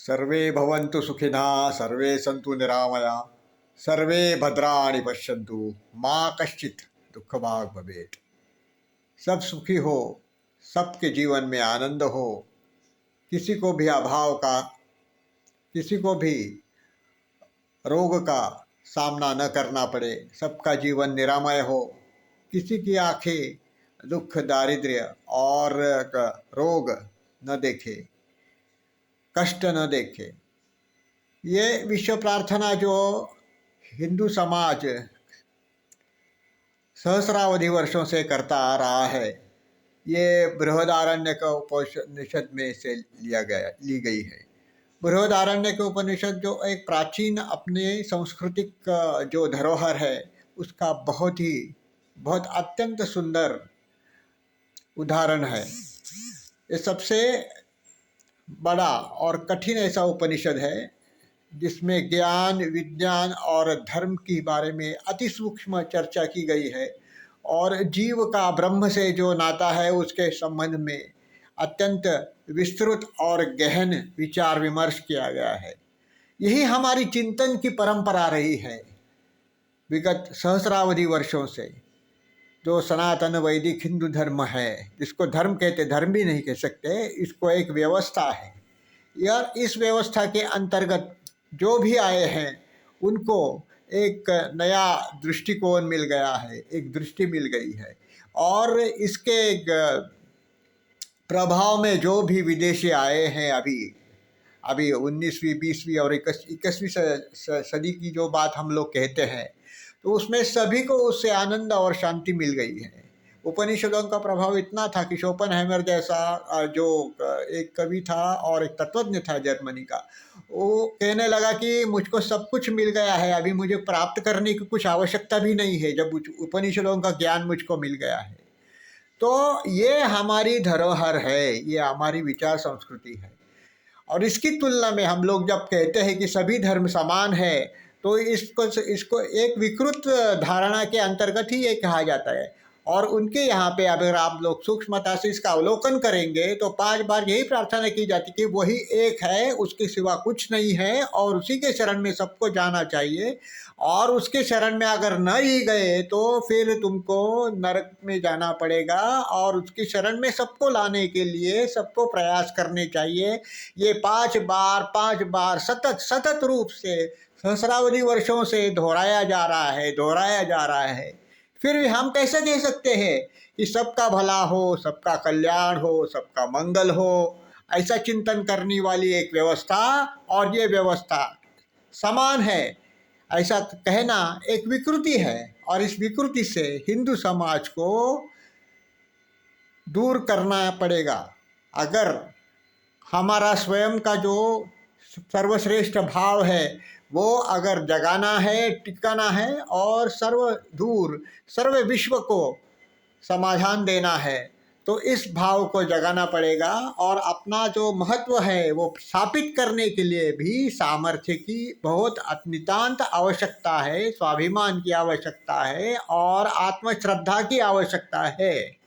सर्वे भवन्तु सुखिनः, सर्वे सन्तु निरामया, सर्वे भद्राणि पश्यन्तु, माँ कश्चित् दुःखभाग् भवेत्। सब सुखी हो, सबके जीवन में आनंद हो, किसी को भी अभाव का, किसी को भी रोग का सामना न करना पड़े, सबका जीवन निरामय हो, किसी की आंखें दुख दारिद्र्य और रोग न देखे, कष्ट न देखे। ये विश्व प्रार्थना जो हिंदू समाज सहस्रावधि वर्षों से करता आ रहा है, ये बृहदारण्यक उपनिषद में से ली गई है। बृहदारण्यक उपनिषद जो एक प्राचीन अपने सांस्कृतिक जो धरोहर है, उसका बहुत अत्यंत सुंदर उदाहरण है। ये सबसे बड़ा और कठिन ऐसा उपनिषद है जिसमें ज्ञान, विज्ञान और धर्म के बारे में अति सूक्ष्म चर्चा की गई है और जीव का ब्रह्म से जो नाता है उसके संबंध में अत्यंत विस्तृत और गहन विचार विमर्श किया गया है। यही हमारी चिंतन की परंपरा रही है विगत सहस्रावधि वर्षों से। जो सनातन वैदिक हिंदू धर्म है, जिसको धर्म कहते, धर्म भी नहीं कह सकते, इसको एक व्यवस्था है यार। इस व्यवस्था के अंतर्गत जो भी आए हैं उनको एक नया दृष्टिकोण मिल गया है, एक दृष्टि मिल गई है। और इसके प्रभाव में जो भी विदेशी आए हैं, अभी 19वीं 20वीं और 21वीं सदी की जो बात हम लोग कहते हैं, तो उसमें सभी को उससे आनंद और शांति मिल गई है। उपनिषदों का प्रभाव इतना था कि शोपेनहाइमर जैसा जो एक कवि था और एक तत्वज्ञ था जर्मनी का, वो कहने लगा कि मुझको सब कुछ मिल गया है, अभी मुझे प्राप्त करने की कुछ आवश्यकता भी नहीं है, जब उपनिषदों का ज्ञान मुझको मिल गया है। तो ये हमारी धरोहर है, ये हमारी विचार संस्कृति है। और इसकी तुलना में हम लोग जब कहते हैं कि सभी धर्म समान है, तो इसको एक विकृत धारणा के अंतर्गत ही ये कहा जाता है। और उनके यहाँ पे अगर आप लोग सूक्ष्मता से इसका अवलोकन करेंगे तो 5 बार यही प्रार्थना की जाती कि वही एक है, उसके सिवा कुछ नहीं है, और उसी के शरण में सबको जाना चाहिए। और उसके शरण में अगर न ही गए तो फिर तुमको नरक में जाना पड़ेगा, और उसके शरण में सबको लाने के लिए सबको प्रयास करने चाहिए। ये 5 बार सतत रूप से सहस्रावधि वर्षों से दोहराया जा रहा है। फिर भी हम कैसे कह सकते हैं कि सबका भला हो, सबका कल्याण हो, सबका मंगल हो? ऐसा चिंतन करने वाली एक व्यवस्था और ये व्यवस्था समान है, ऐसा कहना एक विकृति है। और इस विकृति से हिंदू समाज को दूर करना पड़ेगा। अगर हमारा स्वयं का जो सर्वश्रेष्ठ भाव है वो अगर जगाना है, टिकाना है, और सर्व विश्व को समाधान देना है, तो इस भाव को जगाना पड़ेगा। और अपना जो महत्व है वो स्थापित करने के लिए भी सामर्थ्य की बहुत नितांत आवश्यकता है, स्वाभिमान की आवश्यकता है और आत्मश्रद्धा की आवश्यकता है।